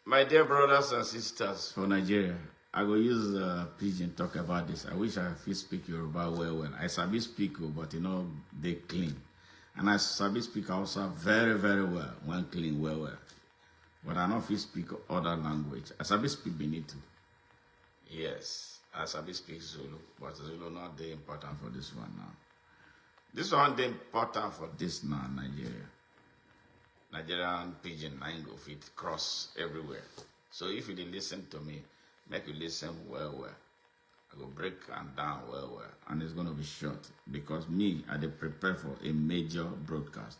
My dear brothers and sisters for Nigeria, I will use pidgin talk about this. I wish I could speak Yoruba well. I sabi speak, but they clean. And I sabi speak also very, very well when clean well. But I don't feel speak other language. I sabi speak Benito. Yes, I sabi speak Zulu, but Zulu not the important for this one now. This one the important for this now, Nigeria. Nigerian pidgin, I ain't go fit cross everywhere. So if you listen to me, make you listen well. I go break and down well. And it's going to be short because me, I dey prepare for a major broadcast.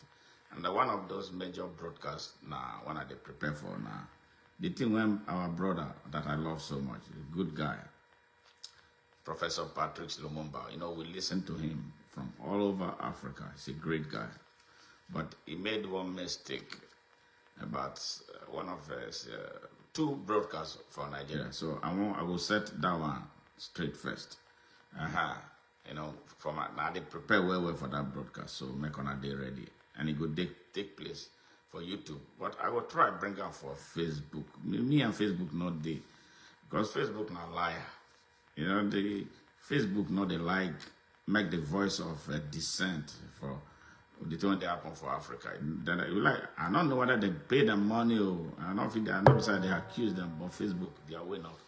And one of those major broadcasts now, one I dey prepare for now. The thing when our brother that I love so much, a good guy, Professor Patrick Lumumba, we listen to him from all over Africa. He's a great guy. But he made one mistake about one of his two broadcasts for Nigeria. So I will set that one straight first. Now they prepare well for that broadcast. So make on a day ready, and it could take place for YouTube. But I will try bring out for Facebook. Me and Facebook not there because Facebook not liar. The Facebook not they like make the voice of dissent for. The thing that happen for Africa. Then I don't know whether they pay them money or I don't think I know they accuse them, but Facebook, they are way not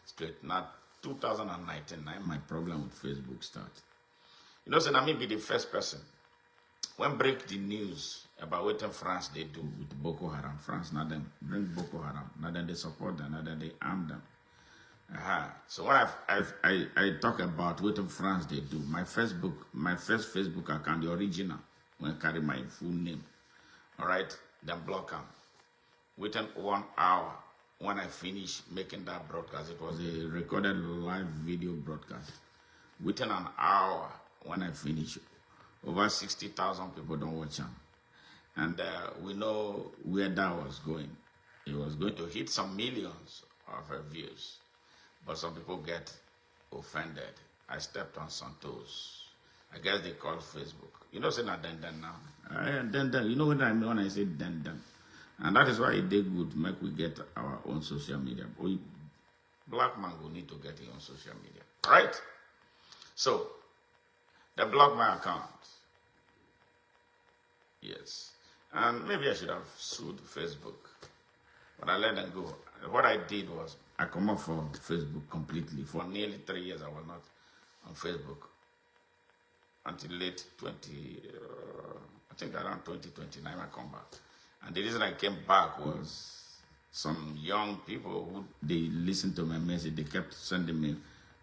straight. Now 2019, my problem with Facebook start. So I may be the first person. When break the news about what France they do with Boko Haram, France, now them bring Boko Haram, now then they support them, now then they arm them. So when I talk about what France they do, my first Facebook account, the original, when I carry my full name, all right, then block them. Within 1 hour, when I finish making that broadcast, it was a recorded live video broadcast. Within an hour, when I finish, over 60,000 people don't watch them. And we know where that was going. It was going to hit some millions of views. But some people get offended. I stepped on some toes. I guess they call Facebook. Say not then now. Then. You know what I mean when I say then. And that is why it did good make we get our own social media. Black man will need to get his own social media. Right? So, they blocked my account. Yes. And maybe I should have sued Facebook. But I let them go. What I did was, I come off from Facebook completely. For nearly 3 years, I was not on Facebook. Until late I think around 2029, I come back. And the reason I came back was some young people who they listened to my message. They kept sending me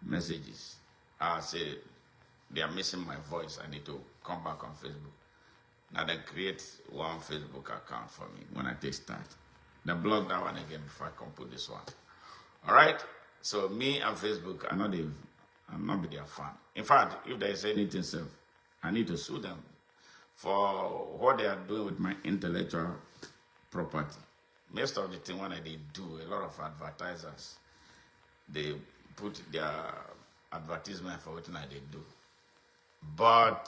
messages. I said, they are missing my voice. I need to come back on Facebook. Now they create one Facebook account for me when I take start. They block that one again before I can put this one. All right? So me and Facebook, I'm not be their fan. In fact, if there is anything self, I need to sue them for what they are doing with my intellectual property. Most of the thing when I did do, a lot of advertisers, they put their advertisement for what I did do. But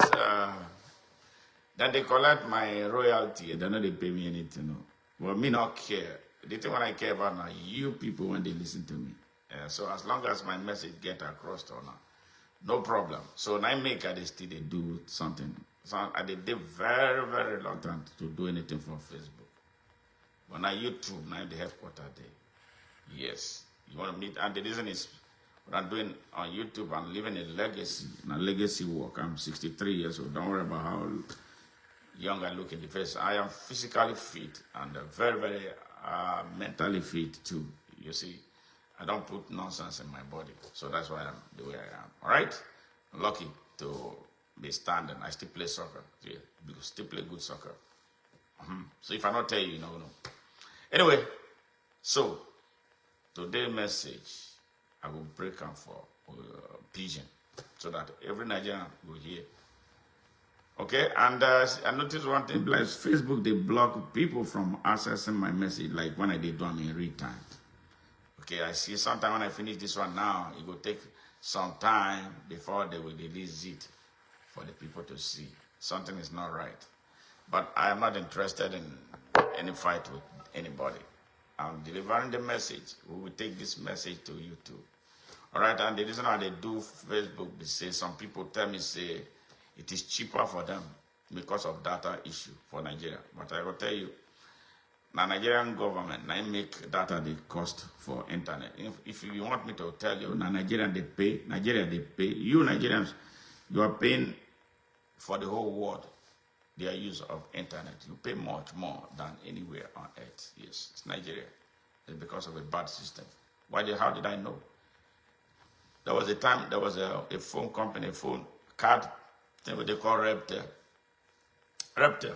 then they collect my royalty. They know they pay me anything. But me not care. The thing what I care about now, you people when they listen to me. So as long as my message get across or not, no problem. So now I still they do something. So I did very, very reluctant to do anything for Facebook. But now YouTube, now the headquarters there. Yes. You want to meet, and the reason is what I'm doing on YouTube, I'm living a legacy work. I'm 63 years old. Don't worry about how young I look in the face. I am physically fit and very, very mentally fit too. You see. I don't put nonsense in my body. So that's why I'm the way I am. All right? I'm lucky to be standing. I still play soccer. Yeah, still play good soccer. So if I not tell you, you know. Anyway, so today's message, I will break out for pidgin so that every Nigerian will hear. Okay? And I noticed one thing. Like Facebook, they block people from accessing my message like when I did do them in real time. Okay, I see sometime when I finish this one now, it will take some time before they will release it for the people to see. Something is not right. But I am not interested in any fight with anybody. I'm delivering the message. We will take this message to you too. All right, and the reason why they do Facebook, they say, some people tell me, say, it is cheaper for them because of data issue for Nigeria. But I will tell you, the Nigerian government, now make data the cost for internet. If you want me to tell you, Nigeria they pay, you Nigerians, you are paying for the whole world their use of internet. You pay much more than anywhere on earth. Yes, it's Nigeria. It's because of a bad system. How did I know? There was a time, there was a phone company, a phone card, thing what they call Reptel. Reptel,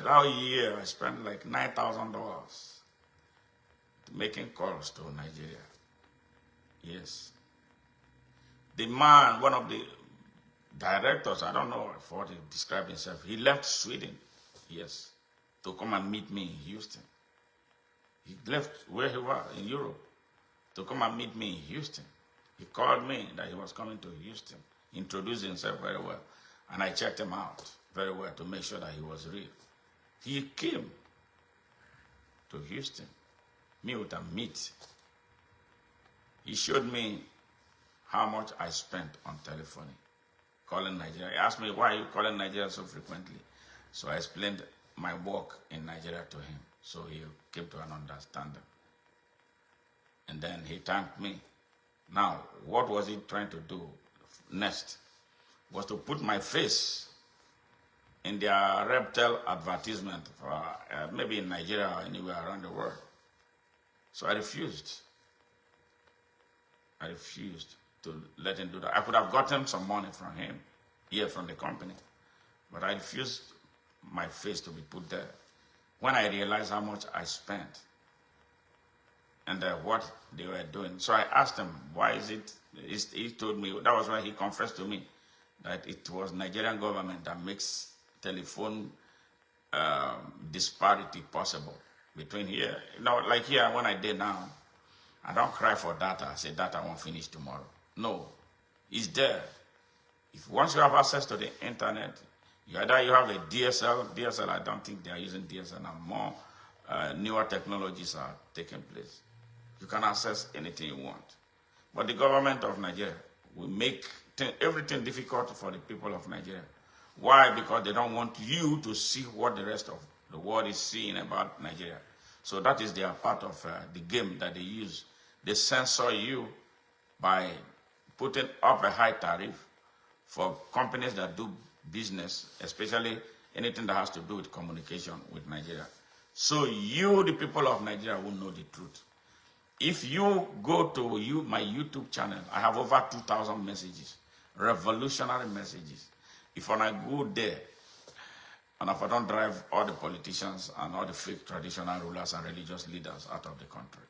that year, I spent like $9,000 making calls to Nigeria. Yes. The man, one of the directors, I don't know what he described himself, he left Sweden, yes, to come and meet me in Houston. He left where he was, in Europe, to come and meet me in Houston. He called me that he was coming to Houston, introduced himself very well, and I checked him out very well to make sure that he was real. He came to Houston, me with a meet. He showed me how much I spent on telephony, calling Nigeria. He asked me, why are you calling Nigeria so frequently? So I explained my work in Nigeria to him. So he came to an understanding. And then he thanked me. Now, what was he trying to do next? Was to put my face in their Reptel advertisement for maybe in Nigeria or anywhere around the world. So I refused. I refused to let him do that. I could have gotten some money from him, here from the company, but I refused my face to be put there. When I realized how much I spent and what they were doing, so I asked him, why is it? He told me, that was why he confessed to me, that it was Nigerian government that makes telephone disparity possible between here. You know, like here, when I did now, I don't cry for data. I say data won't finish tomorrow. No, it's there. If once you have access to the internet, either you have a DSL, I don't think they are using DSL now. More newer technologies are taking place. You can access anything you want. But the government of Nigeria will make everything difficult for the people of Nigeria. Why? Because they don't want you to see what the rest of the world is seeing about Nigeria. So that is their part of the game that they use. They censor you by putting up a high tariff for companies that do business, especially anything that has to do with communication with Nigeria. So you, the people of Nigeria, will know the truth. If you go to my YouTube channel, I have over 2,000 messages, revolutionary messages. If I go there, and if I don't drive all the politicians and all the fake traditional rulers and religious leaders out of the country,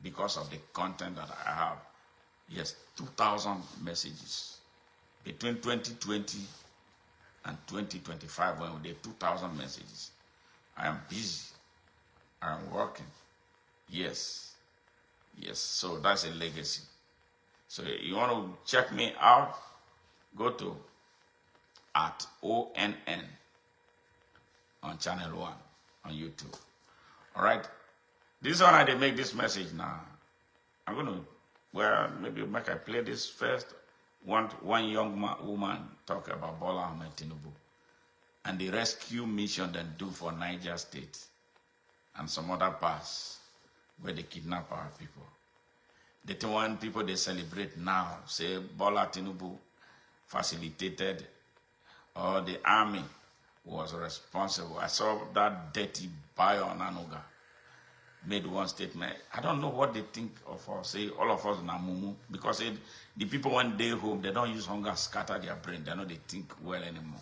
because of the content that I have, yes, 2,000 messages. Between 2020 and 2025, when we did 2,000 messages, I am busy. I am working. Yes. Yes, so that's a legacy. So you want to check me out, go to @ONN on channel 1 on YouTube. All right? This one I did make this message now. I'm going to, maybe make I play this first. One young woman talk about Bola Ahmed Tinubu and the rescue mission they do for Niger State and some other parts where they kidnap our people. The one people they celebrate now, say Bola Tinubu facilitated or the army was responsible. I saw that dirty Bayo Nanuga made one statement. I don't know what they think of us, say all of us na mumu, because the people when they home, they don't use hunger scatter their brain. They know they think well anymore.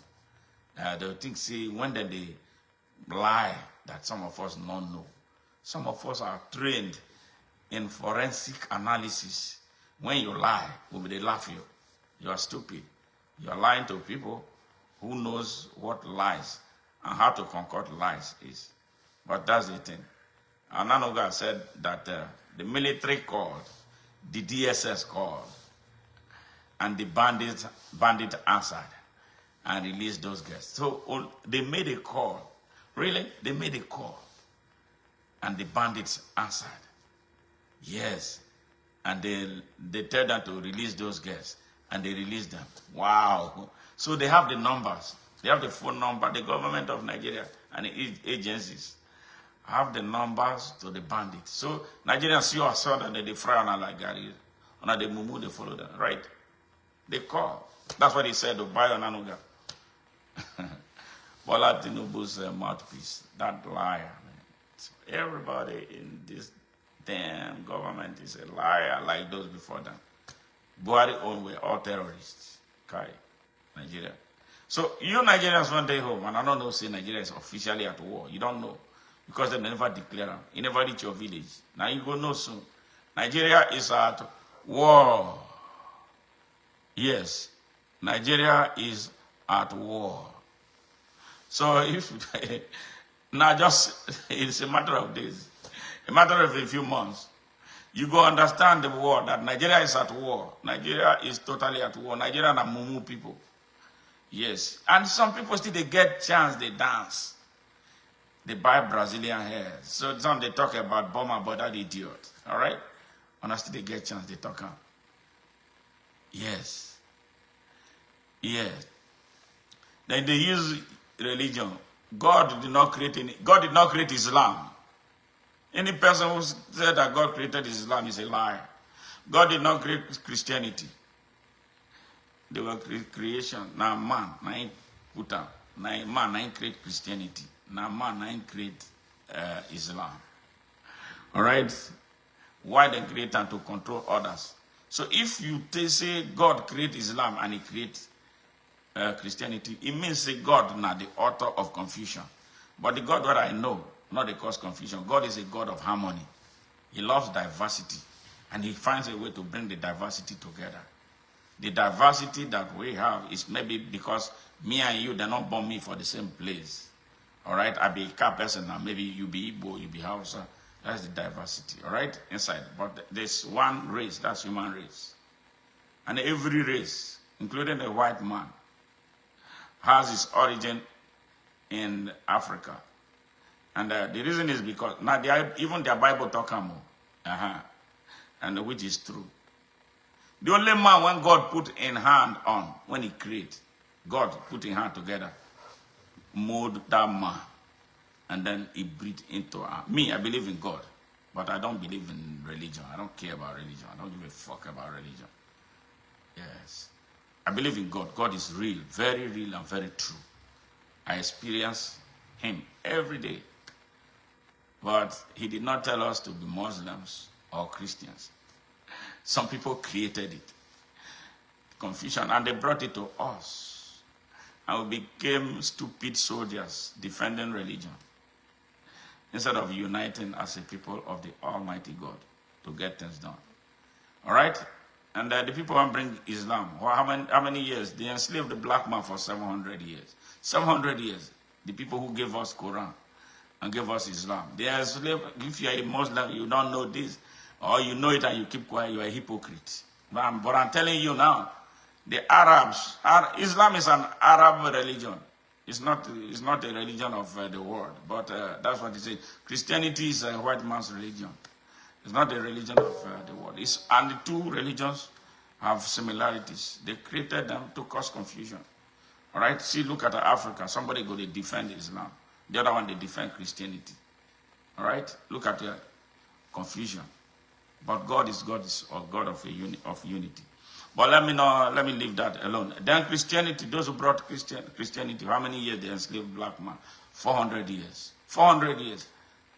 They think, see, when they lie that some of us don't know. Some of us are trained in forensic analysis. When you lie, they laugh you. You are stupid. You are lying to people who knows what lies and how to concoct lies is. But that's the thing. Ananuga said that the military called, the DSS called, and the bandit answered and released those guys. So they made a call. Really? They made a call. And the bandits answered, yes. And they tell them to release those girls. And they release them. Wow. So they have the numbers. They have the phone number. The government of Nigeria and the agencies have the numbers to the bandits. So Nigerians see us and they fry on like Gary. And they mumu, they follow them. Right? They call. That's what he said to buy on Anuga. Bola Tinubu's mouthpiece. That liar, man. So everybody in this damn government is a liar like those before them. Buhari own were all terrorists. Kai, Nigeria. So you Nigerians one day home, and I don't know say Nigeria is officially at war. You don't know. Because they never declare them. You never reach your village. Now you go know soon. Nigeria is at war. Yes. Nigeria is at war. So if now just it's a matter of days, a matter of a few months, you go understand the war that Nigeria is at war. Nigeria is totally at war. Nigeria are mumu people. Yes. And some people still they get chance, they dance. They buy Brazilian hair. So some they talk about Burma, but that idiot. Alright? Honestly, they get chance, they talk out. Yes. Yes. Then they use religion. God did not create Islam. Any person who said that God created Islam is a liar. God did not create Christianity. They were creation. Now man, now put up. Now man, now create Christianity. Now man, now create Islam. All right? Why they create them to control others? So if you say God create Islam and he create Christianity, it means that God now the author of confusion. But the God that I know, not the cause confusion. God is a God of harmony. He loves diversity. And he finds a way to bring the diversity together. The diversity that we have is maybe because me and you, they're not born me for the same place. All right? I be a car person now. Maybe you be Igbo, you be Hausa. That's the diversity. All right? Inside. But there's one race. That's human race. And every race, including the white man, has its origin in Africa. And the reason is because now even their Bible talk and which is true. The only man when God put in hand on, when he create, God put in hand together, mold that man, and then he breathed into her. Me, I believe in God, but I don't believe in religion. I don't care about religion. I don't give a fuck about religion. Yes. I believe in God. God is real, very real and very true. I experience him every day. But he did not tell us to be Muslims or Christians. Some people created it. Confusion, and they brought it to us. And we became stupid soldiers defending religion instead of uniting as a people of the Almighty God to get things done. All right? And the people who bring Islam, how many years? They enslaved the black man for 700 years. 700 years. The people who gave us Quran and gave us Islam. They are enslaved. If you are a Muslim, you don't know this, or you know it and you keep quiet, you are a hypocrite. But I'm telling you now, the Arabs, Islam is an Arab religion. It's not a religion of the world, but that's what it says. Christianity is a white man's religion. It's not a religion of the world. And the two religions have similarities. They created them to cause confusion. All right? See, look at Africa. Somebody go to defend Islam. The other one, they defend Christianity. All right? Look at the confusion. But God is a God of unity. But let me leave that alone. Then Christianity, those who brought Christianity, how many years they enslaved black man? 400 years. 400 years.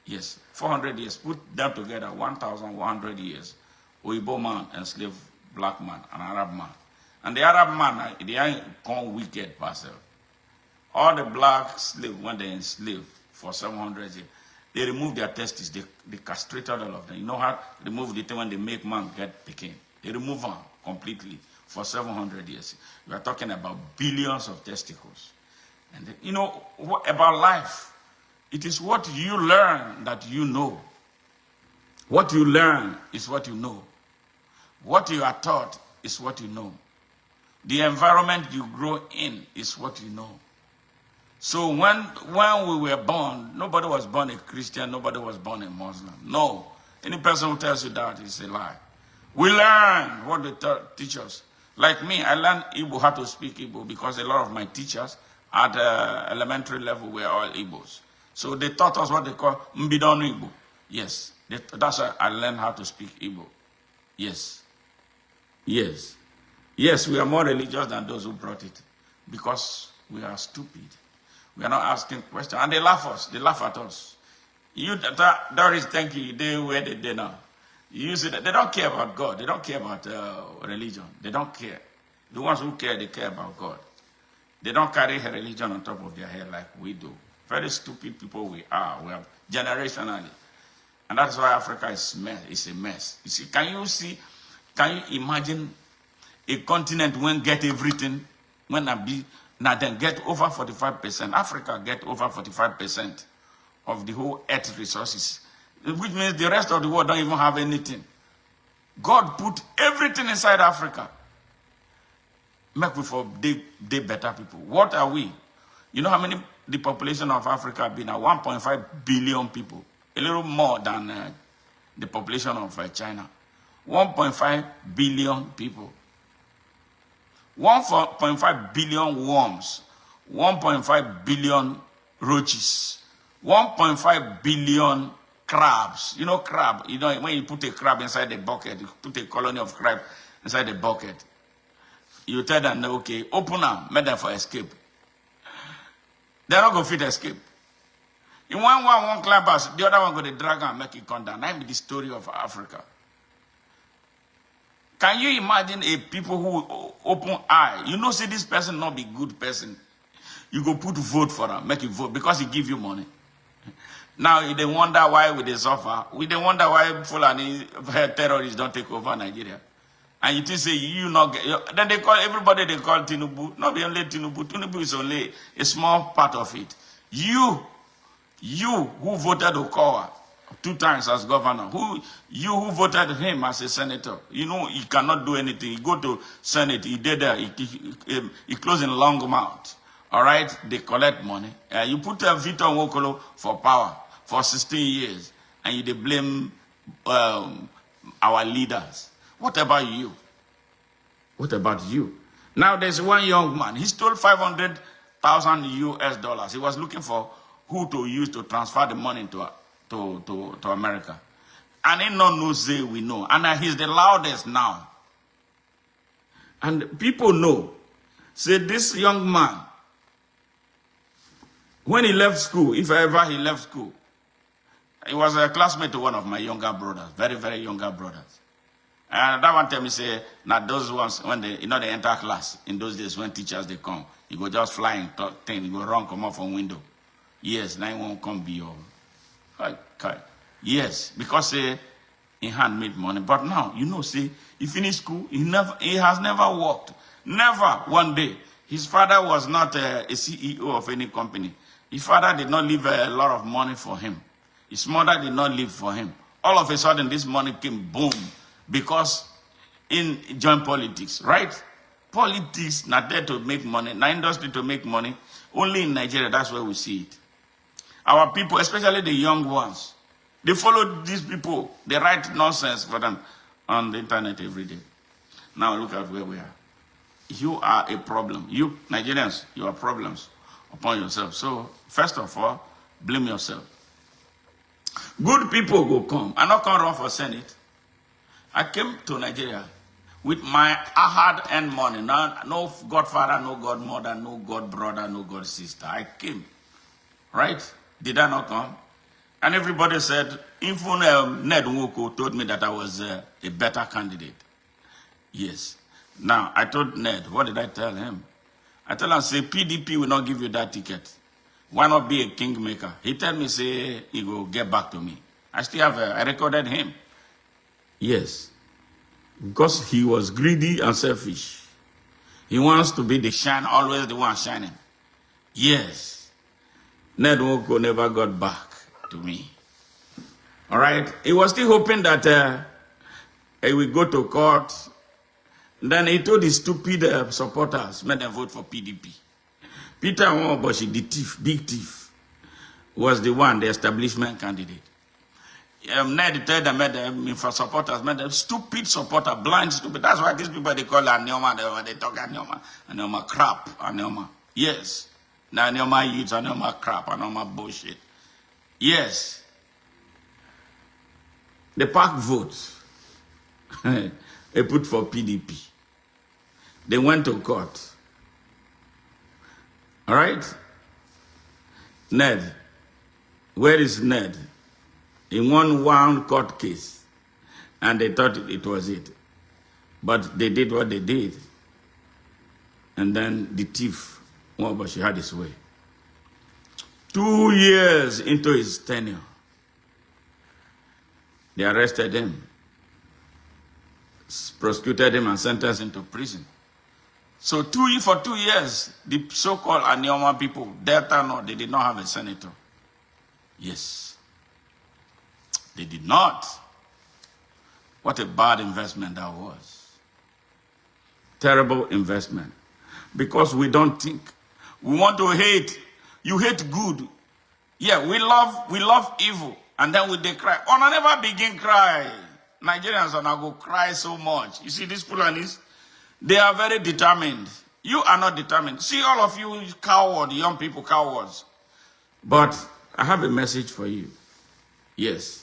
Yes, 400 years. Put them together, 1,100 years. Oyibo man enslaved black man, an Arab man. And the Arab man, they ain't gone wicked person. All the black slaves, when they enslaved for 700 years, they removed their testes. They castrated all of them. You know how they remove the thing when they make man get picking? They remove them completely for 700 years. We are talking about billions of testicles. And you know, what about life? It is what you learn that you know. What you learn is what you know. What you are taught is what you know. The environment you grow in is what you know. So when we were born, nobody was born a Christian, nobody was born a Muslim. No. Any person who tells you that is a lie. We learn what they teach us. Like me, I learned Igbo, how to speak Igbo, because a lot of my teachers at elementary level were all Igbos. So they taught us what they call Mbidonu Igbo. Yes. That's why I learned how to speak Igbo. Yes. Yes. Yes, we are more religious than those who brought it. Because we are stupid. We are not asking questions. And they laugh us. They laugh at us. You, Doris, thank you. They where they now. You see that they don't care about God. They don't care about religion. They don't care. The ones who care, they care about God. They don't carry her religion on top of their head like we do. Very stupid people we are. We are generationally. And that's why Africa is a mess. You see, can you imagine a continent when get everything, when now then get over 45%. Africa get over 45% of the whole earth resources, which means the rest of the world don't even have anything. God put everything inside Africa. Make we for they better people. What are we? You know how many the population of Africa been at 1.5 billion people, a little more than the population of China. 1.5 billion people. 1.5 billion worms, 1.5 billion roaches, 1.5 billion crabs. You know crab, you know when you put a crab inside the bucket, you put a colony of crab inside the bucket. You tell them, okay, open them, make them for escape. They're not going to fit escape. In one climb us, the other one going to drag and make it come down. That be the story of Africa. Can you imagine a people who open eye? You know, say this person not be good person. You go put vote for them, make it vote because he give you money. Now they wonder why we they suffer. We they wonder why Fulani terrorists don't take over Nigeria. And you think say you not get, then they call everybody they call Tinubu. Not be only Tinubu. Tinubu is only a small part of it. You who voted Okowa 2 times as governor, you who voted him as a senator, you know he cannot do anything. He go to Senate, he did there, he closed in Longmount. All right, they collect money. You put Victor Nwokolo for power for 16 years, and you they blame our leaders. What about you? What about you? Now there's one young man. He stole $500,000 US. He was looking for who to use to transfer the money to America. And he no know say we know. And he's the loudest now. And people know. Say this young man, when he left school, if ever he left school, he was a classmate to one of my younger brothers, very, very younger brothers. And that one tell me say, now those ones, when they, you know, they enter class, in those days when teachers, they come, you go just flying, thing, you go run, come out from window. Yes, now he won't come be your, okay. Yes, because he hand made money. But now, you know, see, he finished school, he has never worked. Never one day. His father was not a CEO of any company. His father did not leave a lot of money for him. His mother did not leave for him. All of a sudden, this money came boom. Because in joint politics, right? Politics not there to make money, not industry to make money. Only in Nigeria, that's where we see it. Our people, especially the young ones, they follow these people. They write nonsense for them on the internet every day. Now look at where we are. You are a problem. You, Nigerians, you are problems upon yourself. So, first of all, blame yourself. Good people go come. I not come run for Senate. I came to Nigeria with my hard-earned money. No godfather, no godmother, no god brother, no god sister. I came. Right? Did I not come? And everybody said, even Ned Nwoko told me that I was a better candidate. Yes. Now, I told Ned, what did I tell him? I told him, say, PDP will not give you that ticket. Why not be a kingmaker? He told me, say, he will get back to me. I still have, I recorded him. Yes. Because he was greedy and selfish. He wants to be the shine, always the one shining. Yes. Ned Nwoko never got back to me. All right? He was still hoping that he will go to court. Then he told his stupid supporters, made them vote for PDP. Peter Nwaoboshi, the thief, big thief, was the one, the establishment candidate. Ned told them, for supporters, made them stupid supporter, blind stupid. That's why these people, they call Anioma, they talk Anioma. Anioma crap, Anioma. Yes. Now Anioma youths, Anioma crap, Anioma bullshit. Yes. The park votes. They put for PDP. They went to court. All right? Ned. Where is Ned? He won one court case, and they thought it was it. But they did what they did. And then the thief, Nwaoboshi, had his way. 2 years into his tenure, they arrested him, prosecuted him, and sentenced him to prison. So for 2 years, the so-called Anioma people, Delta North, they did not have a senator. Yes. They did not. What a bad investment that was. Terrible investment. Because we don't think. We want to hate. You hate good. Yeah, we love evil. And then they cry. Oh, I never begin cry. Nigerians are not going to cry so much. You see, these Fulanis, they are very determined. You are not determined. See, all of you cowards, young people, cowards. But I have a message for you. Yes.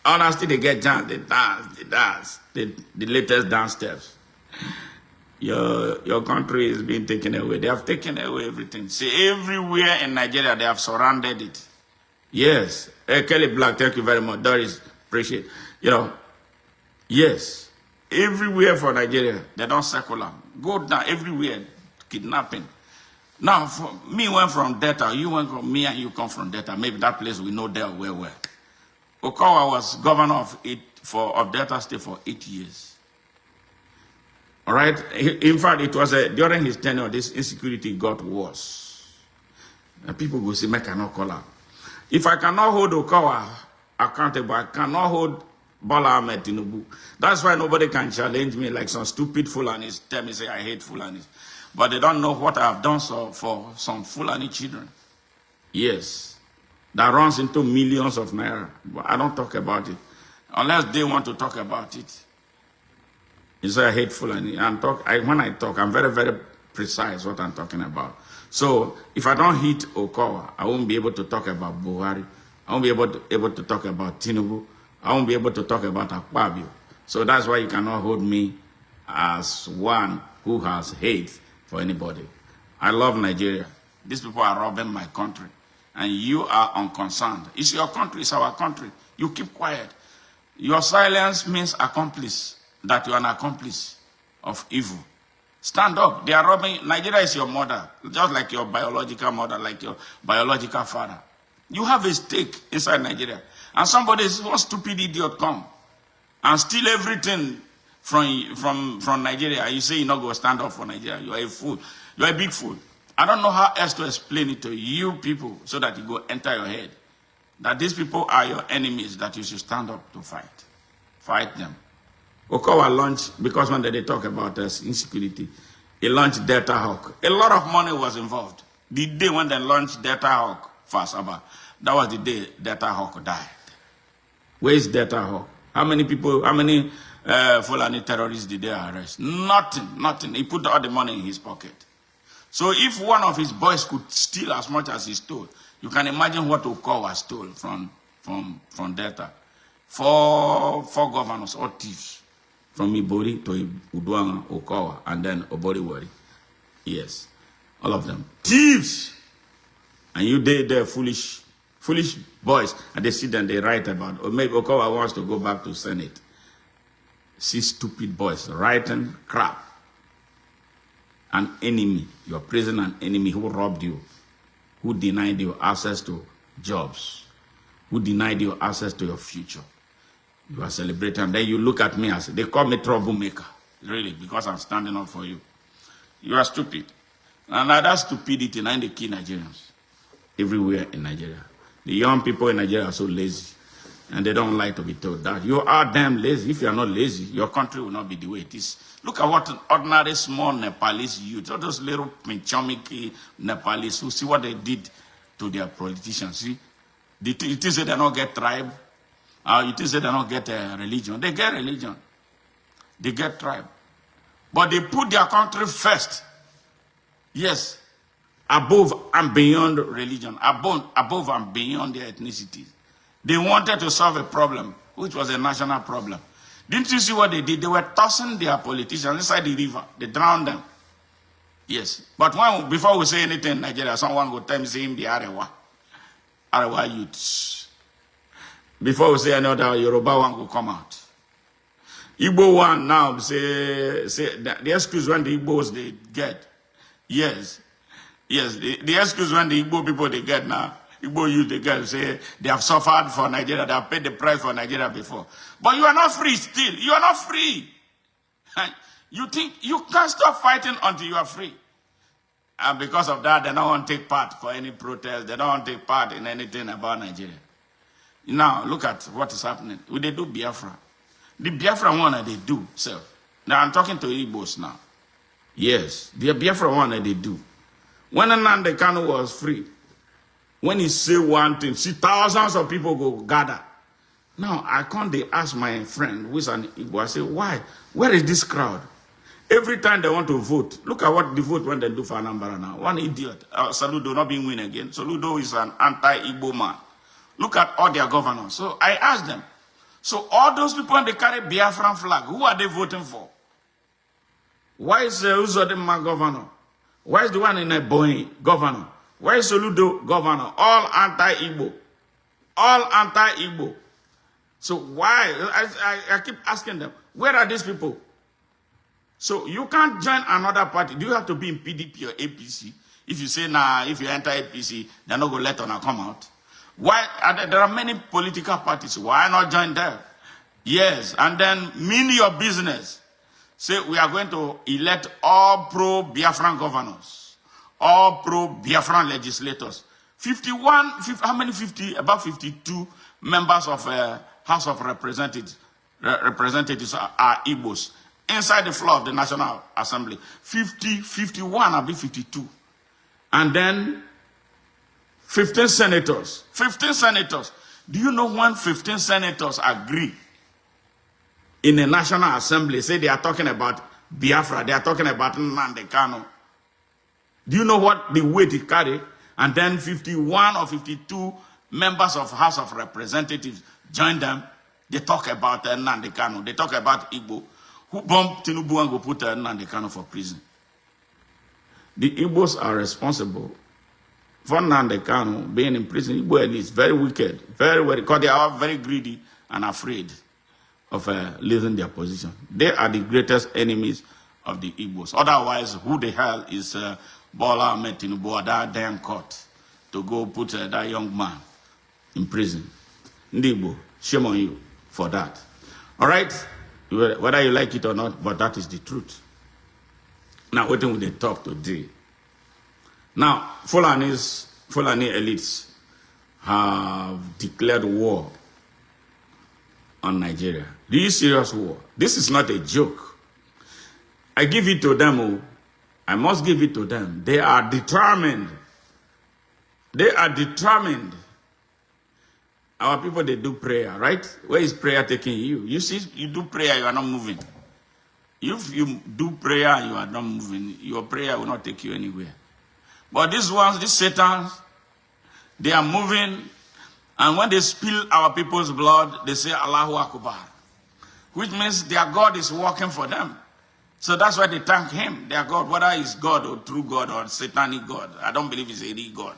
Honestly, they get jam, they dance, the latest dance steps. Your country is being taken away. They have taken away everything. See, everywhere in Nigeria, they have surrounded it. Yes. Hey, Kelly Black, thank you very much. Doris, appreciate it. Yes. Everywhere for Nigeria, they don't circle. Go down everywhere, kidnapping. Now, for me went from Delta, you went from me and you come from Delta. Maybe that place we know there well. Okawa was governor of Delta State for 8 years. All right? In fact, it was during his tenure, this insecurity got worse. And people will say, I cannot call out. If I cannot hold Okawa accountable, I cannot hold Bola Ahmed Tinubu. That's why nobody can challenge me like some stupid Fulanis tell me, say, I hate Fulanis. But they don't know what I have done for some Fulani children. Yes. That runs into millions of naira. But I don't talk about it. Unless they want to talk about it. You say I hate Fulani. When I talk, I'm very, very precise what I'm talking about. So if I don't hit Okawa, I won't be able to talk about Buhari. I won't be able to talk about Tinubu. I won't be able to talk about Akpabio. So that's why you cannot hold me as one who has hate for anybody. I love Nigeria. These people are robbing my country. And you are unconcerned. It's your country, it's our country. You keep quiet. Your silence means accomplice, that you are an accomplice of evil. Stand up. They are robbing. Nigeria is your mother, just like your biological mother, like your biological father. You have a stake inside Nigeria. And somebody, one stupid idiot come and steal everything from Nigeria. And you say you're not going to stand up for Nigeria. You are a fool. You are a big fool. I don't know how else to explain it to you people so that it go enter your head. That these people are your enemies that you should stand up to fight. Fight them. Okawa launched, because when they talk about insecurity, he launched Delta Hawk. A lot of money was involved. The day when they launched Delta Hawk for Asaba, that was the day Delta Hawk died. Where is Delta Hawk? How many Fulani terrorists did they arrest? Nothing. He put all the money in his pocket. So if one of his boys could steal as much as he stole, you can imagine what Okawa stole from Delta. Four governors, all thieves. From Ibori to Uduanga, Okawa, and then Oboriwari. Yes. All of them. Thieves! And you there foolish boys. And they sit and they write about, or maybe Okawa wants to go back to Senate. See stupid boys writing crap. An enemy. You are praising an enemy who robbed you. Who denied you access to jobs. Who denied you access to your future. You are celebrating, and then you look at me as, they call me troublemaker. Really, because I'm standing up for you. You are stupid. And that stupidity, now they kill Nigerians. Everywhere in Nigeria. The young people in Nigeria are so lazy. And they don't like to be told that. You are damn lazy. If you are not lazy, your country will not be the way it is. Look at what an ordinary small Nepalese youth, all those little pinchomiki Nepalese who see what they did to their politicians. See, you think they don't get tribe? You think they don't get religion? They get religion. They get tribe. But they put their country first. Yes. Above and beyond religion. Above and beyond their ethnicity. They wanted to solve a problem, which was a national problem. Didn't you see what they did? They were tossing their politicians inside the river. They drowned them. Yes. But before we say anything in Nigeria, someone would tell me, say him the Arewa youths. Before we say another, Yoruba one will come out. Igbo one now, say the excuse when the Igbos they get. Yes. Yes, the excuse when the Igbo people they get now, Igbo youth they get, say they have suffered for Nigeria, they have paid the price for Nigeria before. But you are not free still. You are not free. You think you can't stop fighting until you are free. And because of that, they don't want to take part for any protest. They don't want to take part in anything about Nigeria. Now, look at what is happening. They do Biafra. The Biafra one that they do, sir. Now, I'm talking to Igbos now. Yes, the Biafra one that they do. When Nnamdi Kanu was free, when he say one thing, see thousands of people go gather. Now, I can't ask my friend, who is an Igbo, I say, why? Where is this crowd? Every time they want to vote, look at what the vote when they do for Anambra now. One idiot, Saludo not being win again. Saludo is an anti-Igbo man. Look at all their governors. So I asked them, so all those people when they carry Biafran flag, who are they voting for? Why is Uzodinma governor? Why is the one in Ebonyi governor? Why is Soludo governor? All anti-Igbo. All anti-Igbo. So why? I keep asking them, where are these people? So you can't join another party. Do you have to be in PDP or APC? If you say, nah, if you enter APC, they're not going to let on come out. Why? There are many political parties. Why not join them? Yes, and then mean your business. Say, we are going to elect all pro-Biafran governors, all pro-Biafran legislators. 51, how many 50? About 52 members of House of Representatives are Igbos. Inside the floor of the National Assembly. 51, I'll be 52. And then 15 senators. 15 senators. Do you know when 15 senators agree in a National Assembly, say they are talking about Biafra, they are talking about Nnamdi Kanu? Do you know what the weight it carry? And then 51 or 52 members of House of Representatives join them. They talk about Nnamdi Kanu. They talk about Igbo. Who bombed Tinubu and go put Nnamdi Kanu for prison? The Igbos are responsible for Nnamdi Kanu being in prison. Igbo elites, very wicked, very, because they are very greedy and afraid of losing their position. They are the greatest enemies of the Igbos. Otherwise, who the hell is Bola Ahmed Tinubu at that damn court to go put that young man in prison? Igbo, shame on you for that. All right? Whether you like it or not, but that is the truth. Now, what will they talk today? Now, Fulani elites have declared war on Nigeria. This serious war. This is not a joke. I give it to them. Oh, I must give it to them. They are determined. They are determined. Our people, they do prayer, right? Where is prayer taking you? You see, you do prayer, you are not moving. If you do prayer, you are not moving. Your prayer will not take you anywhere. But these ones, these Satans, they are moving. And when they spill our people's blood, they say Allahu Akbar. Which means their God is working for them. So that's why they thank him, their God, whether it's God or true God or satanic God. I don't believe it's any God.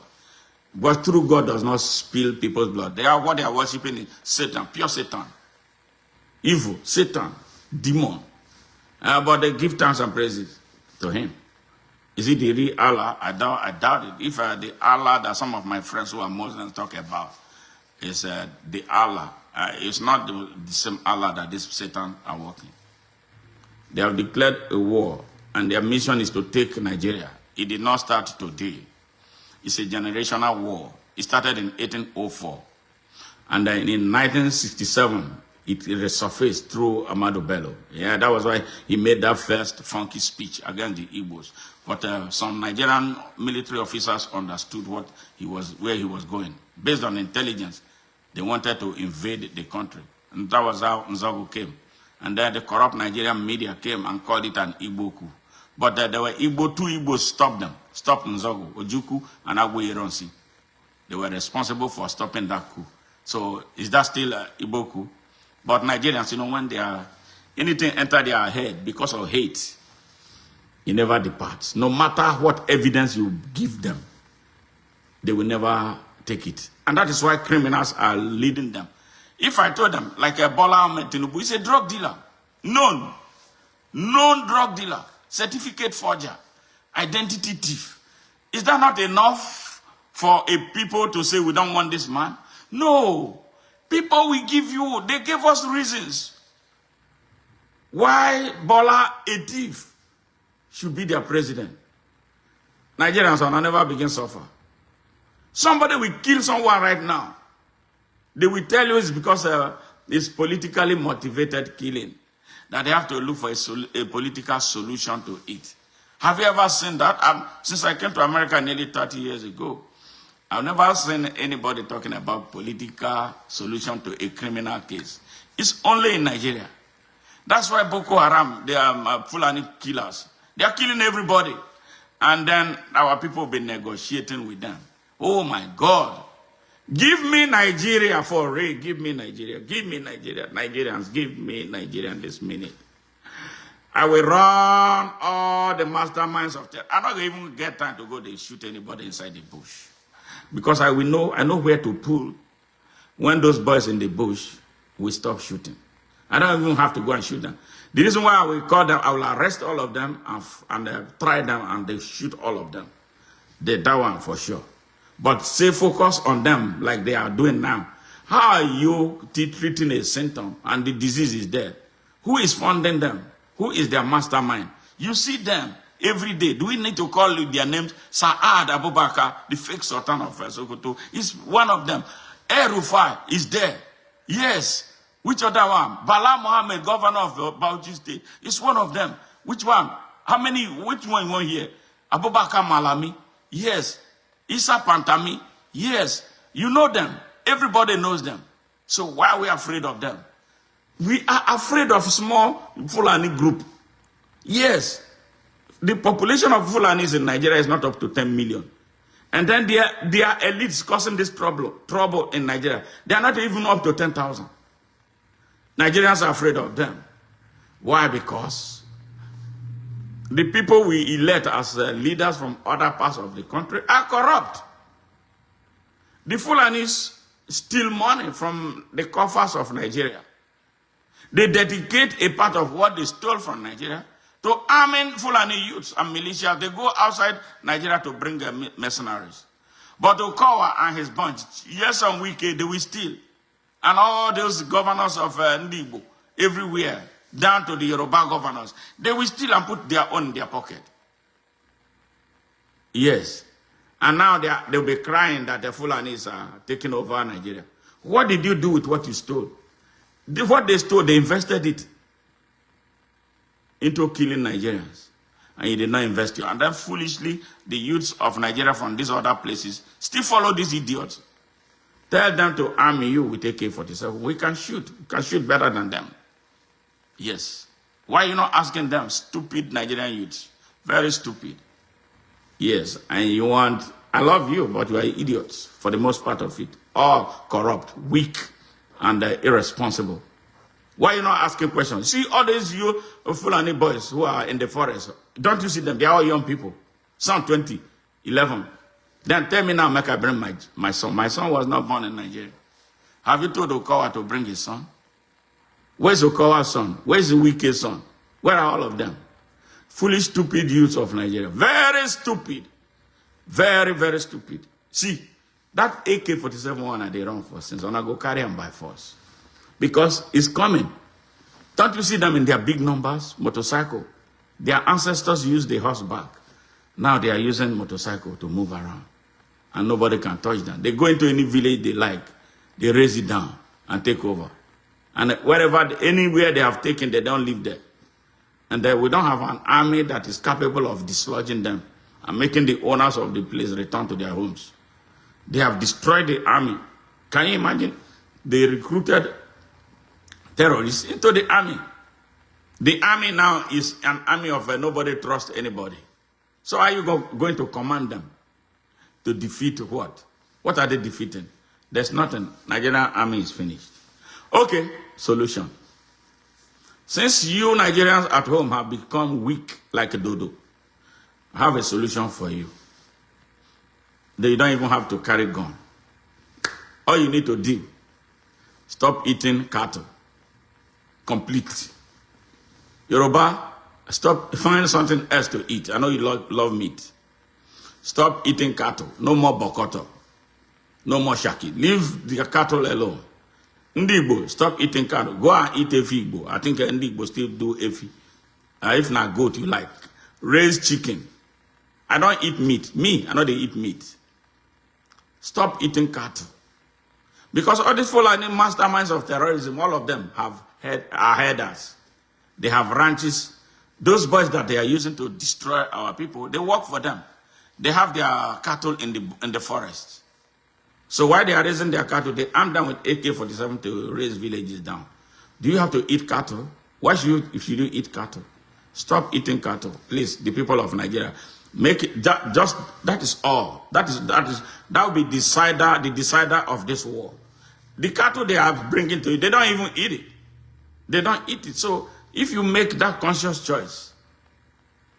But true God does not spill people's blood. What they are worshiping is Satan, pure Satan. Evil, Satan, demon. But they give thanks and praises to him. Is it the real Allah? I doubt it. If the Allah that some of my friends who are Muslims talk about is the Allah, it's not the same Allah that this Satan are working. They have declared a war, and their mission is to take Nigeria. It did not start today. It's a generational war. It started in 1804. And then in 1967, it resurfaced through Madu. Yeah, that was why he made that first funky speech against the Igbos. But some Nigerian military officers understood where he was going. Based on intelligence, they wanted to invade the country. And that was how Nzogu came. And then the corrupt Nigerian media came and called it an Igbo coup. But there were two Igbos stopped Nzogu, Ojukwu and Agboyeronsi. They were responsible for stopping that coup. So is that still an Igbo coup? But Nigerians, when anything enter their head because of hate, it never departs. No matter what evidence you give them, they will never take it. And that is why criminals are leading them. If I told them, like a Bola Ahmed Tinubu, he's a drug dealer. Known drug dealer, certificate forger, identity thief. Is that not enough for a people to say we don't want this man? No. People will give you, they gave us reasons why Bola, a thief, should be their president. Nigerians will never begin to suffer. Somebody will kill someone right now. They will tell you it's because it's politically motivated killing, that they have to look for a political solution to it. Have you ever seen that? Since I came to America nearly 30 years ago, I've never seen anybody talking about political solution to a criminal case. It's only in Nigeria. That's why Boko Haram, they are Fulani killers. They are killing everybody. And then our people have been negotiating with them. Oh my God. Give me Nigeria for real. Give me Nigeria. Give me Nigeria. Nigerians, give me Nigeria this minute. I will run all the masterminds of terror. I'm not going to even get time to go there and shoot anybody inside the bush. Because I know where to pull when those boys in the bush will stop shooting. I don't even have to go and shoot them. The reason why I will call them, I will arrest all of them and try them and they shoot all of them. That one for sure. But say focus on them like they are doing now. How are you treating a symptom and the disease is there? Who is funding them? Who is their mastermind? You see them every day. Do we need to call their names? Saad Abubakar, the fake Sultan of Sokoto, is one of them. Rufai is there. Yes. Which other one? Bala Mohammed, governor of Bauchi State, is one of them. Which one? Which one you want here? Abubakar Malami? Yes. Isa Pantami? Yes. You know them. Everybody knows them. So why are we afraid of them? We are afraid of small Fulani group. Yes. The population of Fulanis in Nigeria is not up to 10 million. And then their elites causing this trouble in Nigeria. They are not even up to 10,000. Nigerians are afraid of them. Why? Because the people we elect as leaders from other parts of the country are corrupt. The Fulanis steal money from the coffers of Nigeria. They dedicate a part of what they stole from Nigeria to arming Fulani youths and militias. They go outside Nigeria to bring their mercenaries. But Okowa and his bunch, yes, on weekend, they will steal. And all those governors of Ndibo, everywhere, down to the Yoruba governors, they will steal and put their own in their pocket. Yes. And now they'll be crying that the Fulanis are taking over Nigeria. What did you do with what you stole? What they stole, they invested it into killing Nigerians. And you did not invest it. And then foolishly, the youths of Nigeria from these other places still follow these idiots. Tell them to arm you with AK-47. We can shoot. We can shoot better than them. Yes. Why are you not asking them? Stupid Nigerian youths. Very stupid. Yes. And you want, I love you, but you are idiots for the most part of it. All corrupt, weak, and irresponsible. Why are you not asking questions? See all these you Fulani boys who are in the forest. Don't you see them? They are all young people. Some 20, 11. Then tell me now, make I bring my son. My son was not born in Nigeria. Have you told Okowa to bring his son? Where's Okowa's son? Where's the wicked son? Where are all of them? Foolish, stupid youths of Nigeria. Very stupid. Very, very stupid. See, that AK-47 one they run for since, I'm going to go carry them by force. Because it's coming. Don't you see them in their big numbers? Motorcycle. Their ancestors used the horseback. Now they are using motorcycle to move around. And nobody can touch them. They go into any village they like. they raise it down and take over. And wherever, anywhere they have taken, they don't live there. And then we don't have an army that is capable of dislodging them and making the owners of the place return to their homes. They have destroyed the army. Can you imagine? They recruited terrorists into the army. The army now is an army of nobody trusts anybody. So are you going to command them to defeat what? What are they defeating? There's nothing. Nigerian army is finished. Okay, solution. Since you Nigerians at home have become weak like a dodo, I have a solution for you. You don't even have to carry gun. All you need to do, stop eating cattle. Completely. Yoruba, stop, find something else to eat. I know you love meat. Stop eating cattle. No more bokoto. No more shaki. Leave the cattle alone. Ndigbo, stop eating cattle. Go and eat efi Igbo. I think Ndigbo still do efi. If not goat, you like. Raise chicken. I don't eat meat. I know they eat meat. Stop eating cattle. Because all these Fulani masterminds of terrorism, all of them are headers. They have ranches. Those boys that they are using to destroy our people, they work for them. They have their cattle in the forest. So while they are raising their cattle, they arm them with AK-47 to raise villages down. Do you have to eat cattle? Why should you, if you do eat cattle? Stop eating cattle, please. The people of Nigeria, make it that is all. That will be the decider of this war. The cattle they are bringing to you, they don't even eat it. They don't eat it. So if you make that conscious choice,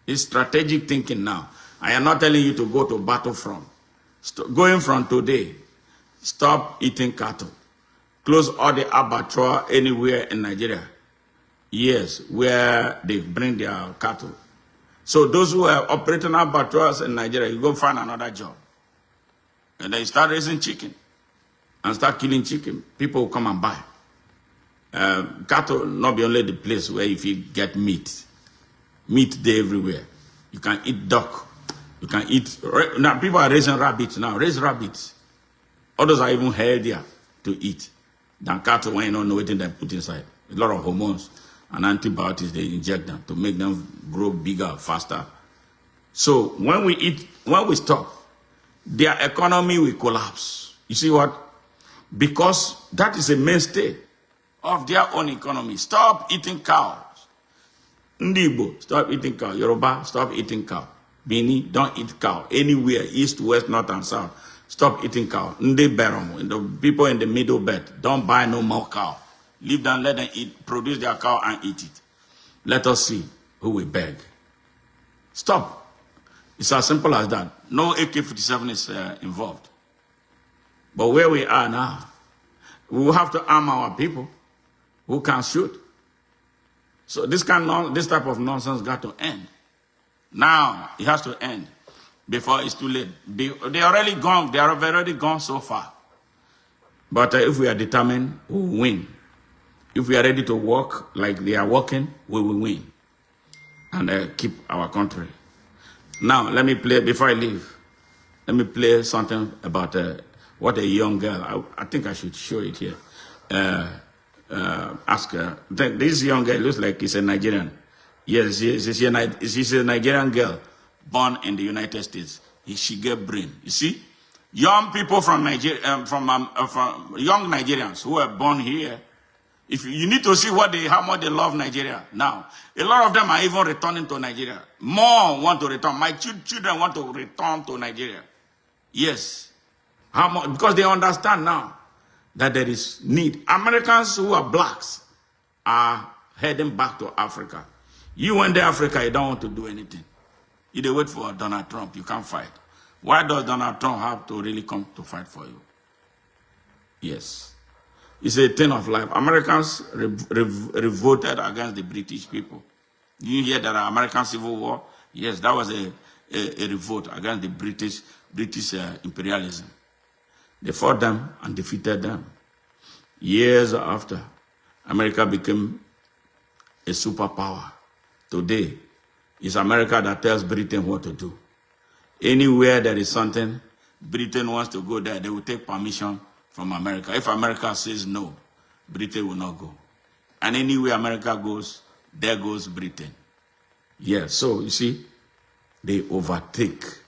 it's strategic thinking now. I am not telling you to go to battlefront. Going from today, stop eating cattle. Close all the abattoir anywhere in Nigeria. Yes, where they bring their cattle. So those who are operating abattoirs in Nigeria, you go find another job. And then you start raising chicken and start killing chicken. People will come and buy. Cattle not be only the place where if you get meat. Meat there everywhere. You can eat duck. You can eat. Now people are raising rabbits now. Raise rabbits. Others are even healthier to eat than cattle when you don't know what they put inside. A lot of hormones and antibiotics they inject them to make them grow bigger, faster. So when we stop, their economy will collapse. You see what? Because that is a mainstay of their own economy. Stop eating cows. Ndigbo, stop eating cow. Yoruba, stop eating cow. Bini, don't eat cow. Anywhere, east, west, north, and south, stop eating cow. Ndiberom, the people in the middle belt, don't buy no more cow. Leave them, let them eat, produce their cow and eat it. Let us see who will beg. Stop. It's as simple as that. No AK-47 is involved. But where we are now, we will have to arm our people who can shoot. So this type of nonsense got to end. Now it has to end before it's too late. They are already gone. They have already gone so far. But if we are determined, we will win. If we are ready to work like they are working, we will win and keep our country. Now let me play before I leave. Let me play something about what a young girl. I think I should show it here. Ask her. This young girl looks like she's a Nigerian. Yes, she's a Nigerian girl born in the United States. She get brain. You see, young people from Nigeria, from young Nigerians who are born here. If you need to see how much they love Nigeria now. A lot of them are even returning to Nigeria. More want to return. My children want to return to Nigeria. Yes. How much? Because they understand now that there is need. Americans who are blacks are heading back to Africa. You went to Africa, you don't want to do anything. You wait for Donald Trump, you can't fight. Why does Donald Trump have to really come to fight for you? Yes. It's a thing of life. Americans revolted against the British people. You hear that American Civil War? Yes, that was a revolt against the British imperialism. They fought them and defeated them. Years after, America became a superpower. Today, it's America that tells Britain what to do. Anywhere there is something, Britain wants to go there, they will take permission from America. If America says no, Britain will not go. And anywhere America goes, there goes Britain. Yeah, so you see, they overtook.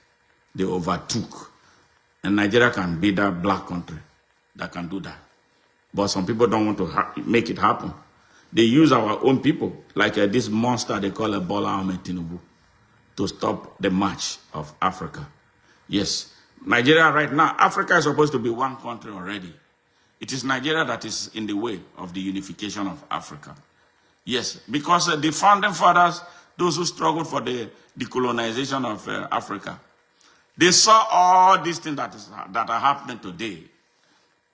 And Nigeria can be that black country that can do that. But some people don't want to make it happen. They use our own people, like this monster they call Bola Ahmed Tinubu, to stop the march of Africa. Yes, Nigeria right now, Africa is supposed to be one country already. It is Nigeria that is in the way of the unification of Africa. Yes, because the founding fathers, those who struggled for the decolonization of Africa, they saw all these things that are happening today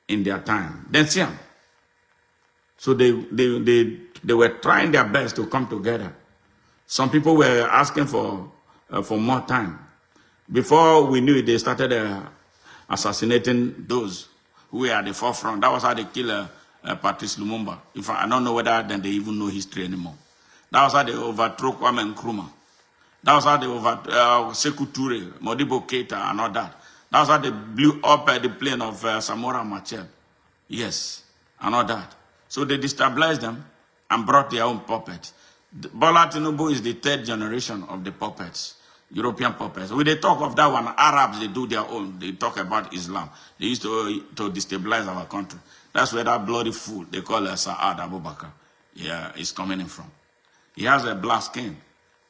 in their time. Then see them. So they were trying their best to come together. Some people were asking for more time. Before we knew it, they started assassinating those who were at the forefront. That was how they killed Patrice Lumumba. I don't know whether then they even know history anymore. That was how they overthrew Kwame Nkrumah. That was how they overthrew Sekou Toure, Modibo Keita, and all that. That was how they blew up the plane of Samora Machel. Yes, and all that. So they destabilized them and brought their own puppets. Bola Tinubu is the third generation of the puppets, European puppets. When they talk of that one, Arabs, they do their own. They talk about Islam. They used to destabilize our country. That's where that bloody fool, they call Saad Abubakar, is coming in from. He has a black skin,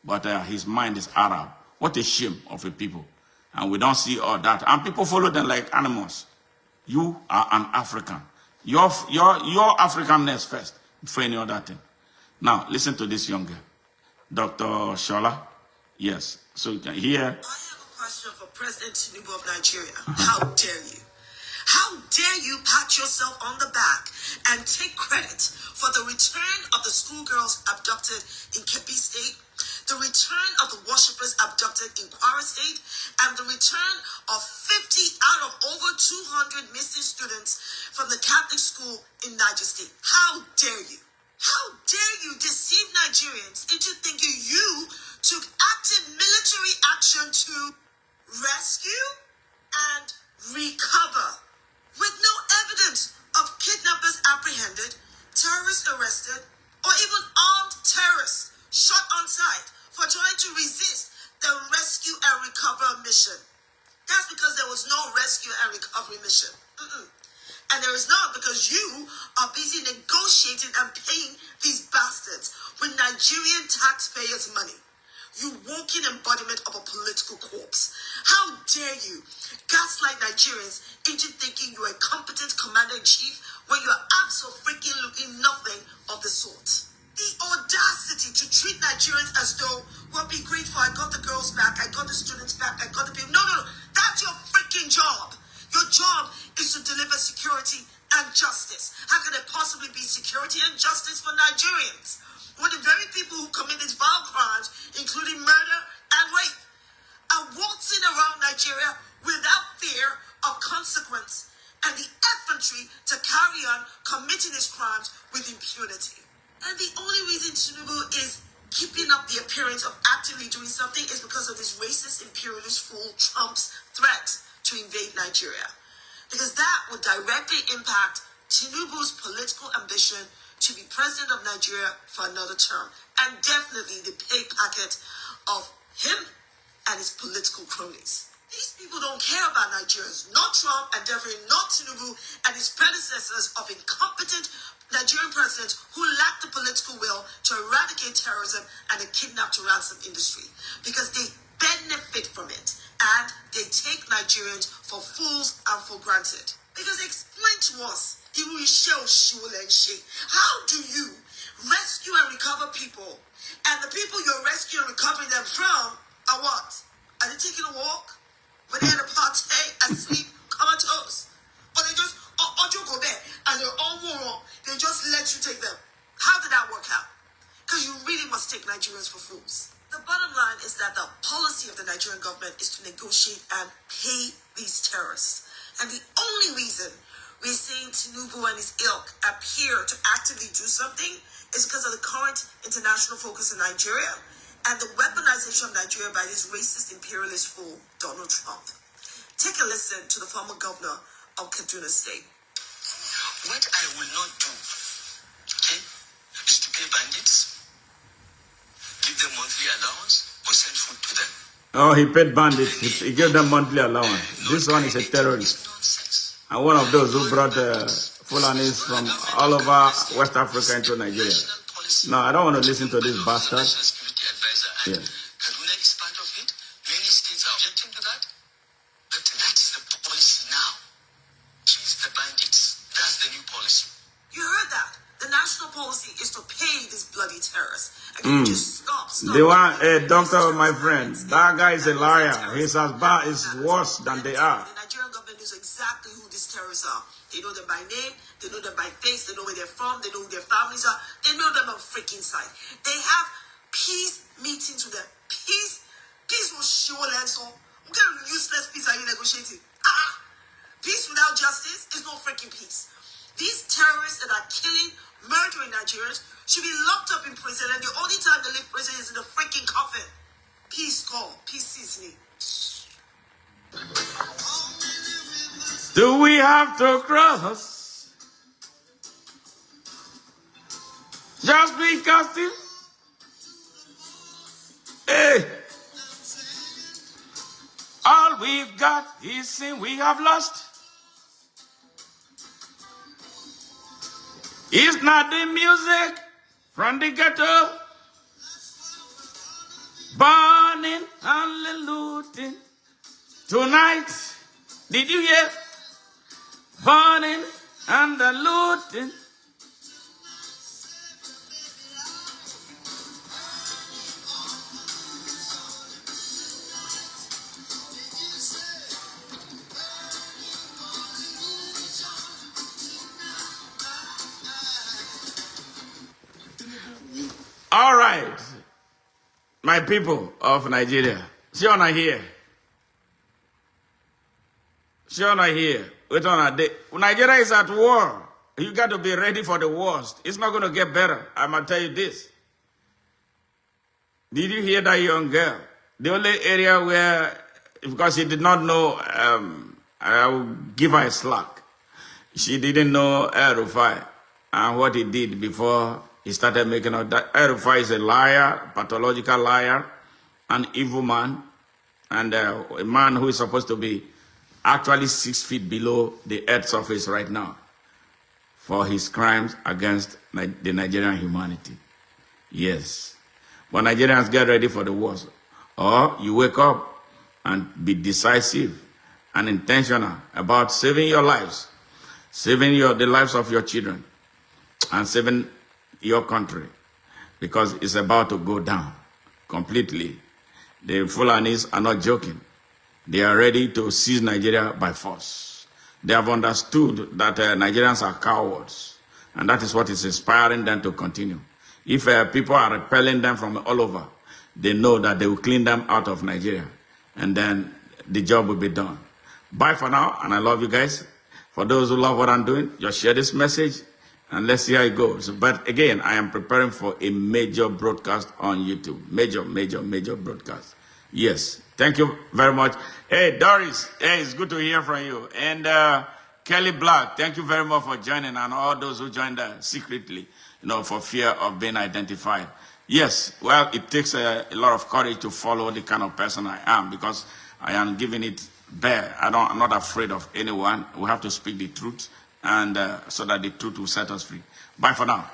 but his mind is Arab. What a shame of a people. And we don't see all that. And people follow them like animals. You are an African. Your Africanness first, before any other thing. Now, listen to this young girl. Dr. Shola. Yes. So you can hear. I have a question for President Tinubu of Nigeria. How dare you? How dare you pat yourself on the back and take credit for the return of the schoolgirls abducted in Kebbi State, the return of the worshippers abducted in Kwara State, and the return of 50 out of over 200 missing students from the Catholic school in Niger State? How dare you? How dare you deceive Nigerians into thinking you took active military action to rescue and recover with no evidence of kidnappers apprehended, terrorists arrested, or even armed terrorists shot on sight for trying to resist the rescue and recover mission? That's because there was no rescue and recovery mission. And there is not, because you are busy negotiating and paying these bastards with Nigerian taxpayers' money. You walking embodiment of a political corpse. How dare you gaslight Nigerians into thinking you're a competent commander-in-chief when you're absolutely nothing of the sort. The audacity to treat Nigerians as though, well, be grateful, I got the girls back, I got the students back, I got the people. No, that's your freaking job. Your job is to deliver security and justice. How can there possibly be security and justice for Nigerians when the very people who commit these vile crimes, including murder and rape, are waltzing around Nigeria without fear of consequence and the effrontery to carry on committing these crimes with impunity? And the only reason Tinubu is keeping up the appearance of actively doing something is because of this racist imperialist fool Trump's threat to invade Nigeria. Because that would directly impact Tinubu's political ambition to be president of Nigeria for another term. And definitely the pay packet of him and his political cronies. These people don't care about Nigerians. Not Trump and definitely not Tinubu and his predecessors of incompetent Nigerian presidents who lack the political will to eradicate terrorism and the kidnap to ransom industry. Because they benefit from it. And they take Nigerians for fools and for granted. Because explain to us, how do you rescue and recover people, and the people you're rescuing and recovering them from are what? Are they taking a walk? Were they at a party, asleep, comatose? Or they just, go there, and they're all moron, they just let you take them? How did that work out? Because you really must take Nigerians for fools. The bottom line is that the policy of the Nigerian government is to negotiate and pay these terrorists. And the only reason we're seeing Tinubu and his ilk appear to actively do something is because of the current international focus in Nigeria and the weaponization of Nigeria by this racist imperialist fool, Donald Trump. Take a listen to the former governor of Kaduna State. What I will not do, okay, is to pay bandits, give them monthly allowance, or send food to them. Oh, he paid bandits. He gave them monthly allowance. This one is a terrorist. And one of those who brought Fulanis from all over West Africa into Nigeria. No, I don't want to listen to this bastard. Yeah. Kaduna is part of it. Many states are objecting to that. But that is the policy now. Chase the bandits. That's the new policy. You heard that? The national policy is to pay these bloody terrorists. And you just stop. The one, doctor, my friend, that guy is a liar. He's as bad, is worse than they are. The Nigerian government knows exactly who these terrorists are. They know them by name, they know them by face, they know where they're from, they know who their families are, they know them on freaking sight. They have peace meetings with them. Peace will show so. What kind of useless peace are you negotiating? Peace without justice is no freaking peace. These terrorists that are killing, murdering Nigerians should be locked up in prison, and the only time they leave prison is in the freaking coffin. Peace call, peace is me. Do we have to cross? Just because it? Hey! All we've got is sin we have lost. It's not the music from the ghetto, burning and looting. Tonight, did you hear? Burning and looting. All right, my people of Nigeria, Shiona here. Shiona here. Wait on a day. Nigeria is at war. You got to be ready for the worst. It's not going to get better. I'm going to tell you this. Did you hear that young girl? The only area where, because she did not know, I will give her a slack. She didn't know El-Rufai and what he did before he started making out that El-Rufai is a liar, pathological liar, an evil man, and a man who is supposed to be actually 6 feet below the earth's surface right now for his crimes against the Nigerian humanity. Yes. But Nigerians, get ready for the worst. Or you wake up and be decisive and intentional about saving your lives, saving the lives of your children, and saving your country, because it's about to go down completely. The Fulanis are not joking. They are ready to seize Nigeria by force. They have understood that Nigerians are cowards, and that is what is inspiring them to continue. If people are repelling them from all over, they know that they will clean them out of Nigeria, and then the job will be done. Bye for now, and I love you guys. For those who love what I'm doing, just share this message, and let's see how it goes. But again, I am preparing for a major broadcast on YouTube. Major broadcast. Yes. Thank you very much. Hey, Doris. Hey, it's good to hear from you. And Kelly Black, thank you very much for joining, and all those who joined secretly, for fear of being identified. Yes, well, it takes a lot of courage to follow the kind of person I am, because I am giving it bare. I'm not afraid of anyone. We have to speak the truth, and so that the truth will set us free. Bye for now.